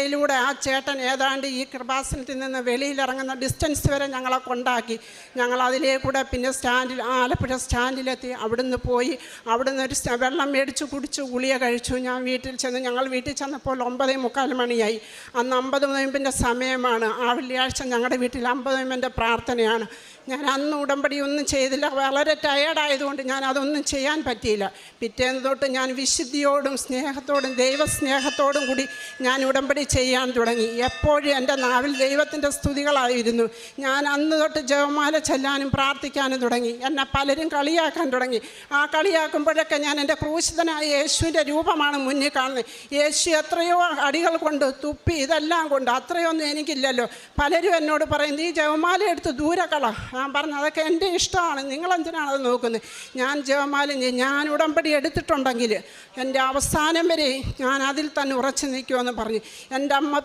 യിലൂടെ ആ ചേട്ടൻ ഏതാണ്ട് ഈ കൃപാസനത്തിൽ നിന്ന് വെളിയിലിറങ്ങുന്ന ഡിസ്റ്റൻസ് വരെ ഞങ്ങളെ കൊണ്ടാക്കി. ഞങ്ങൾ അതിലേക്കൂടെ പിന്നെ ആലപ്പുഴ സ്റ്റാൻഡിലെത്തി. അവിടുന്ന് പോയി അവിടുന്ന് ഒരു വെള്ളം മേടിച്ച് കുടിച്ച് ഗുളിക കഴിച്ചു. ഞാൻ വീട്ടിൽ ചെന്ന് ഞങ്ങൾ വീട്ടിൽ ചെന്നപ്പോൾ 9:45 മണിയായി. അന്ന് 50 നോയമ്പിൻ്റെ സമയമാണ്. ആ വെള്ളിയാഴ്ച ഞങ്ങളുടെ വീട്ടിൽ 50 നോയമ്പിൻ്റെ പ്രാർത്ഥനയാണ്. ഞാൻ അന്ന് ഉടമ്പടി ഒന്നും ചെയ്തില്ല. വളരെ ടയേർഡായതുകൊണ്ട് ഞാൻ അതൊന്നും ചെയ്യാൻ പറ്റിയില്ല. പിറ്റേന്ന് തൊട്ട് ഞാൻ വിശുദ്ധിയോടും സ്നേഹത്തോടും ദൈവസ്നേഹത്തോടും കൂടി ഞാൻ ഉടമ്പടി ചെയ്യാൻ തുടങ്ങി. എപ്പോഴും എൻ്റെ നാവിൽ ദൈവത്തിൻ്റെ സ്തുതികളായിരുന്നു. ഞാൻ അന്ന് തൊട്ട് ജപമാല ചെല്ലാനും പ്രാർത്ഥിക്കാനും തുടങ്ങി. എന്നെ പലരും കളിയാക്കാൻ തുടങ്ങി. ആ കളിയാക്കുമ്പോഴൊക്കെ ഞാൻ എൻ്റെ ക്രൂശിതനായ യേശുവിൻ്റെ രൂപമാണ് മുന്നിൽ കാണുന്നത്. യേശു എത്രയോ അടികൾ കൊണ്ട് തുപ്പി ഇതെല്ലാം കൊണ്ട് അത്രയൊന്നും എനിക്കില്ലല്ലോ. പലരും എന്നോട് പറയും, നീ ജപമാല എടുത്ത് ദൂരെ കള. ഞാൻ പറഞ്ഞു, അതൊക്കെ എൻ്റെ ഇഷ്ടമാണ്, നിങ്ങളെന്തിനാണത് നോക്കുന്നത്? ഞാൻ ജപമാല ഞാൻ ഉടമ്പടി എടുത്തിട്ടുണ്ടെങ്കിൽ എൻ്റെ അവസാനം വരെ ഞാൻ അതിൽ തന്നെ ഉറച്ചു നിൽക്കുമെന്ന് പറഞ്ഞു. എൻ്റെ അമ്മ